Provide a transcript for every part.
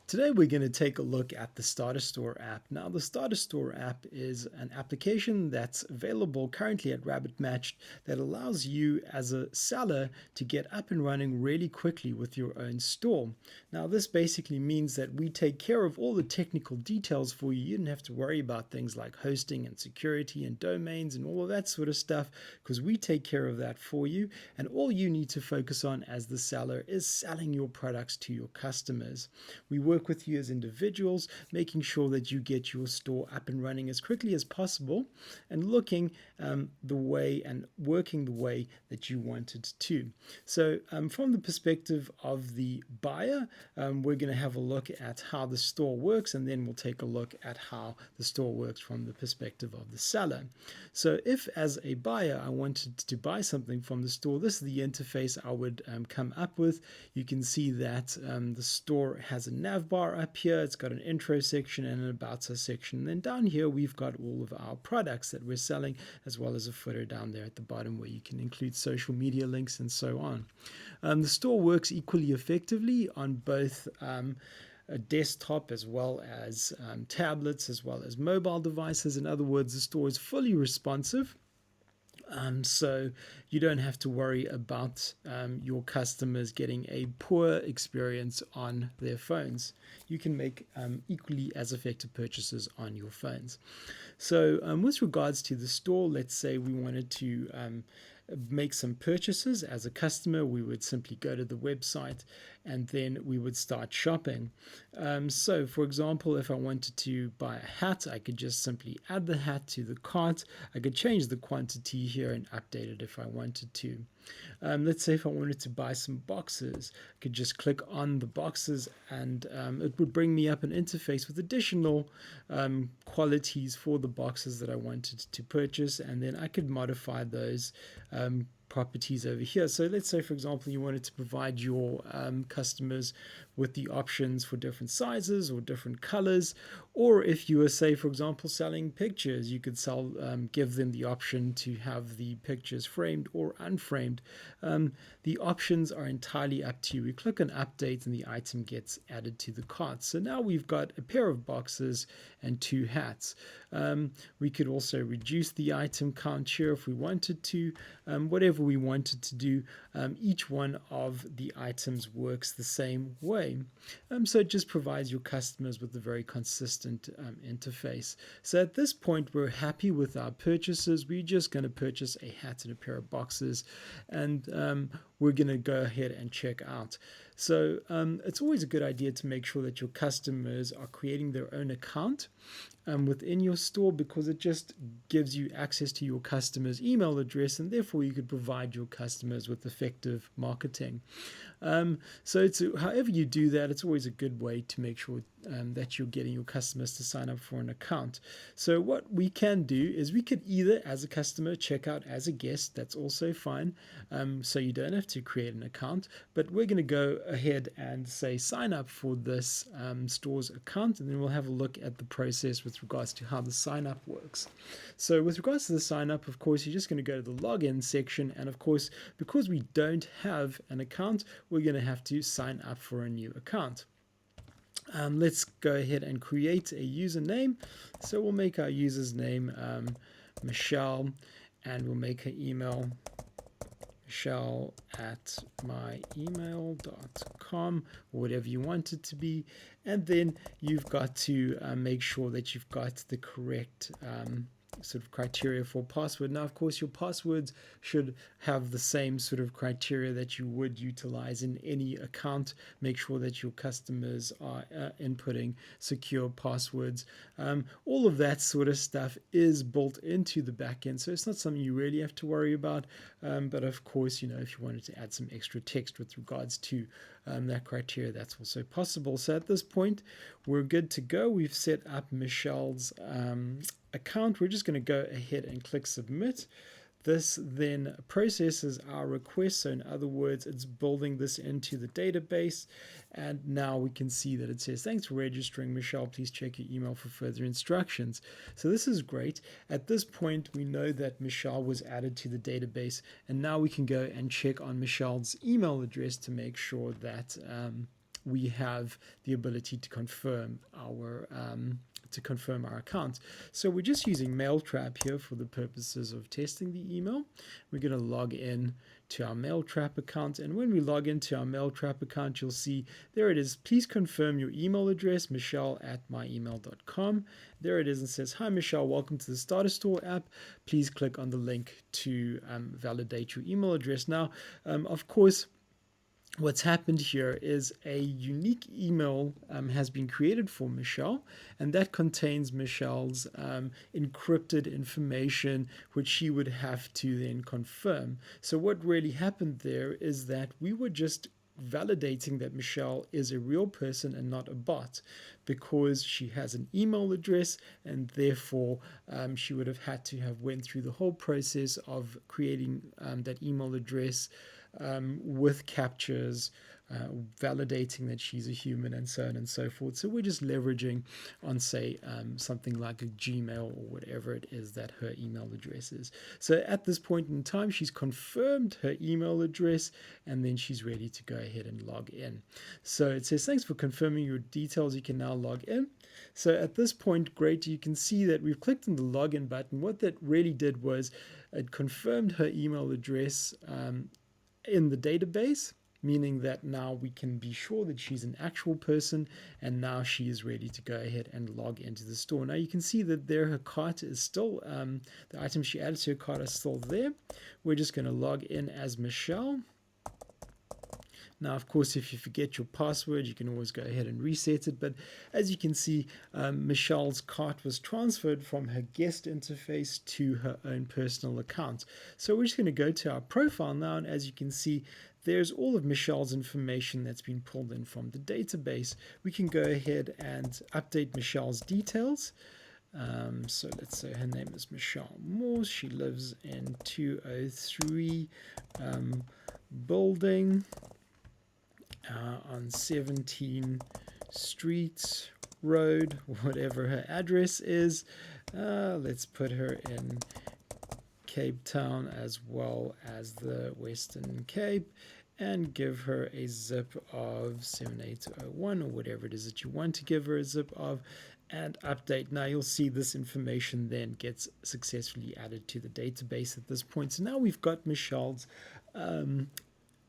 Today we're going to take a look at the Starter Store app. Now the Starter Store app is an application that's available currently at RABBITMACHT that allows you as a seller to get up and running really quickly with your own store. Now this basically means that we take care of all the technical details for you. You don't have to worry about things like hosting and security and domains and all of that sort of stuff because we take care of that for you, and all you need to focus on as the seller is selling your products to your customers. We work with you as individuals, making sure that you get your store up and running as quickly as possible and looking the way and working the way that you want it to. So from the perspective of the buyer, we're going to have a look at how the store works, and then we'll take a look at how the store works from the perspective of the seller. So if as a buyer I wanted to buy something from the store, this is the interface I would come up with. You can see that the store has a nav bar up here. It's got an intro section and an about us section. And then down here we've got all of our products that we're selling, as well as a footer down there at the bottom where you can include social media links and so on. The store works equally effectively on both a desktop as well as tablets as well as mobile devices. In other words, the store is fully responsive. So you don't have to worry about your customers getting a poor experience on their phones. You can make equally as effective purchases on your phones. So with regards to the store, let's say we wanted to make some purchases as a customer. We would simply go to the website and then we would start shopping. So for example, if I wanted to buy a hat, I could just simply add the hat to the cart. I could change the quantity here and update it if I wanted to. Let's say if I wanted to buy some boxes, I could just click on the boxes and it would bring me up an interface with additional qualities for the boxes that I wanted to purchase, and then I could modify those properties over here. So let's say, for example, you wanted to provide your customers with the options for different sizes or different colors, or if you were, say, for example, selling pictures, you could give them the option to have the pictures framed or unframed. The options are entirely up to you. We click on update and the item gets added to the cart. So now we've got a pair of boxes and 2 hats. We could also reduce the item count here if we wanted to, whatever we wanted to do. Each one of the items works the same way. So it just provides your customers with a very consistent interface. So at this point, we're happy with our purchases. We're just going to purchase a hat and a pair of boxes, and we're going to go ahead and check out. So it's always a good idea to make sure that your customers are creating their own account within your store, because it just gives you access to your customer's email address, and therefore you could provide your customers with effective marketing. So however you do that, it's always a good way to make sure that you're getting your customers to sign up for an account. So what we can do is we could either, as a customer, check out as a guest. That's also fine. So you don't have to create an account, but we're going to go ahead and say sign up for this store's account, and then we'll have a look at the process with regards to how the sign up works. So with regards to the sign up, of course, you're just going to go to the login section, and of course, because we don't have an account, we're going to have to sign up for a new account. Let's go ahead and create a username. So we'll make our user's name Michelle, and we'll make her email michelle@myemail.com, or whatever you want it to be. And then you've got to make sure that you've got the correct sort of criteria for password. Now, of course, your passwords should have the same sort of criteria that you would utilize in any account. Make sure that your customers are inputting secure passwords. All of that sort of stuff is built into the backend, so it's not something you really have to worry about. But of course, if you wanted to add some extra text with regards to that criteria, that's also possible. So at this point, we're good to go. We've set up Michelle's account. We're just going to go ahead and click submit. This then processes our request. So in other words, it's building this into the database. And now we can see that it says, thanks for registering, Michelle. Please check your email for further instructions. So this is great. At this point, we know that Michelle was added to the database. And now we can go and check on Michelle's email address to make sure that we have the ability to confirm our account. So we're just using MailTrap here for the purposes of testing the email. We're going to log in to our MailTrap account, and when we log into our MailTrap account, you'll see there it is. Please confirm your email address, michelle@myemail.com. There it is, and says, "Hi Michelle, welcome to the Starter Store app. Please click on the link to validate your email address." Now, of course, what's happened here is a unique email has been created for Michelle, and that contains Michelle's encrypted information, which she would have to then confirm. So what really happened there is that we were just validating that Michelle is a real person and not a bot, because she has an email address, and therefore she would have had to have went through the whole process of creating that email address with captures, validating that she's a human, and so on and so forth. So we're just leveraging on, say, something like a Gmail or whatever it is that her email address is. So at this point in time, she's confirmed her email address, and then she's ready to go ahead and log in. So it says, "Thanks for confirming your details. You can now log in." So at this point, great, you can see that we've clicked on the login button. What that really did was it confirmed her email address in the database, meaning that now we can be sure that she's an actual person, and now she is ready to go ahead and log into the store. Now you can see that there her cart is still, the items she added to her cart are still there. We're just going to log in as Michelle. Now, of course, if you forget your password, you can always go ahead and reset it. But as you can see, Michelle's cart was transferred from her guest interface to her own personal account. So we're just going to go to our profile now. And as you can see, there's all of Michelle's information that's been pulled in from the database. We can go ahead and update Michelle's details. So let's say her name is Michelle Morse. She lives in 203 building. On 17 Street Road, whatever her address is. Let's put her in Cape Town as well as the Western Cape, and give her a zip of 7801 or whatever it is that you want to give her a zip of, and update. Now you'll see this information then gets successfully added to the database at this point. So now we've got Michelle's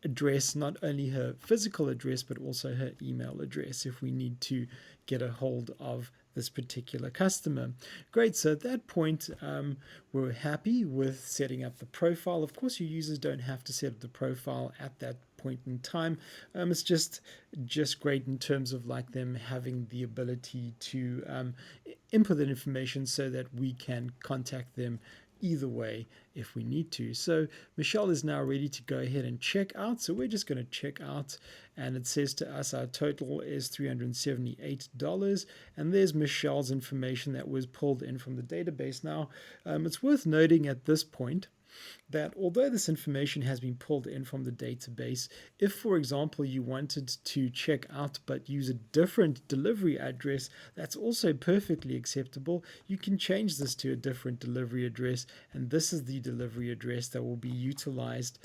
address, not only her physical address, but also her email address if we need to get a hold of this particular customer. Great, so at that point, we're happy with setting up the profile. Of course, your users don't have to set up the profile at that point in time. It's just great in terms of like them having the ability to input that information so that we can contact them either way if we need to. So Michelle is now ready to go ahead and check out. So we're just going to check out, and it says to us our total is $378, and there's Michelle's information that was pulled in from the database. Now it's worth noting at this point that although this information has been pulled in from the database, if, for example, you wanted to check out but use a different delivery address, that's also perfectly acceptable. You can change this to a different delivery address, and this is the delivery address that will be utilized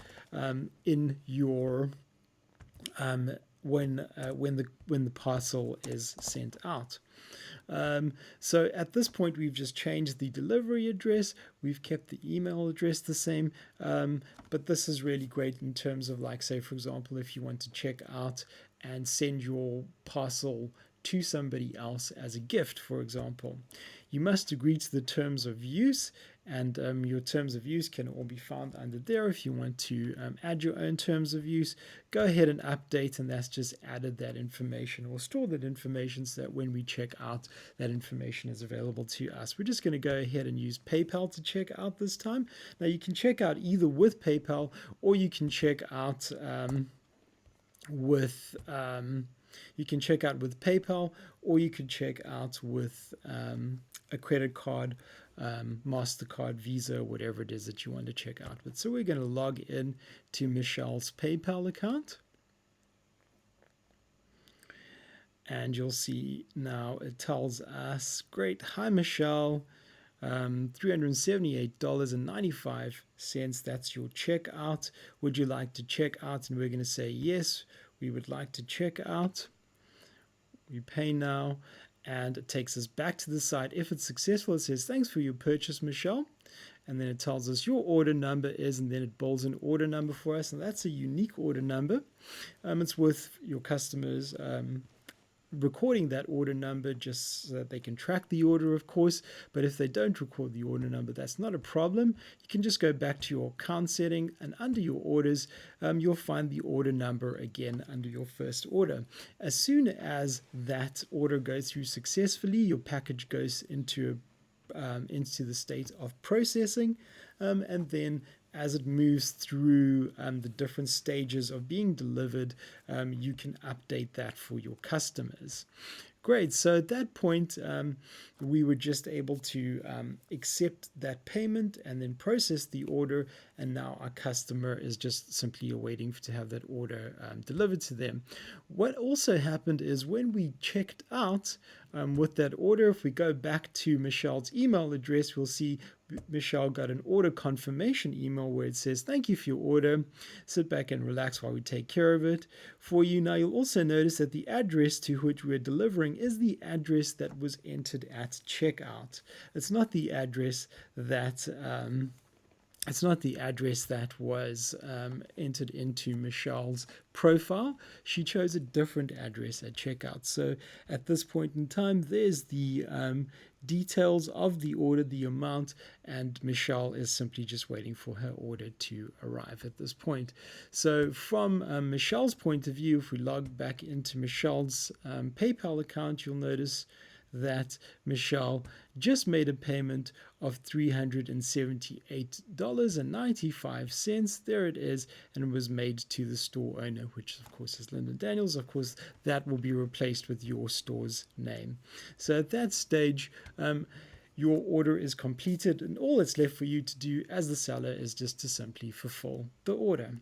in your when the parcel is sent out. So at this point, we've just changed the delivery address. We've kept the email address the same. But this is really great in terms of, like, say, for example, if you want to check out and send your parcel to somebody else as a gift, for example. You must agree to the terms of use, and your terms of use can all be found under there. If you want to add your own terms of use, go ahead and update, and that's just added that information or store that information so that when we check out, that information is available to us. We're just going to go ahead and use PayPal to check out this time. Now you can check out either with PayPal, or you can check out with PayPal, or you can check out with a credit card, MasterCard, Visa, whatever it is that you want to check out with. So we're going to log in to Michelle's PayPal account. And you'll see now it tells us, great, hi Michelle, $378.95. That's your checkout. Would you like to check out? And we're going to say yes, we would like to check out. We pay now, and it takes us back to the site. If it's successful, it says, thanks for your purchase, Michelle. And then it tells us your order number is, and then it builds an order number for us. And that's a unique order number. It's worth your customers recording that order number just so that they can track the order, of course. But if they don't record the order number, that's not a problem. You can just go back to your account setting, and under your orders, you'll find the order number again under your first order. As soon as that order goes through successfully, your package goes into the state of processing, and then as it moves through the different stages of being delivered, you can update that for your customers. Great. So at that point, we were just able to accept that payment and then process the order. And now our customer is just simply awaiting to have that order delivered to them. What also happened is when we checked out with that order, if we go back to Michelle's email address, we'll see Michelle got an order confirmation email where it says, thank you for your order. Sit back and relax while we take care of it for you. Now, you'll also notice that the address to which we're delivering is the address that was entered at checkout. It's not the address that was entered into Michelle's profile. She chose a different address at checkout. So at this point in time, there's the details of the order, the amount, and Michelle is simply just waiting for her order to arrive at this point. So from Michelle's point of view, if we log back into Michelle's PayPal account, you'll notice that Michelle just made a payment of $378.95. There it is, and it was made to the store owner, which of course is Linda Daniels. Of course, that will be replaced with your store's name. So at that stage, your order is completed, and all that's left for you to do as the seller is just to simply fulfill the order.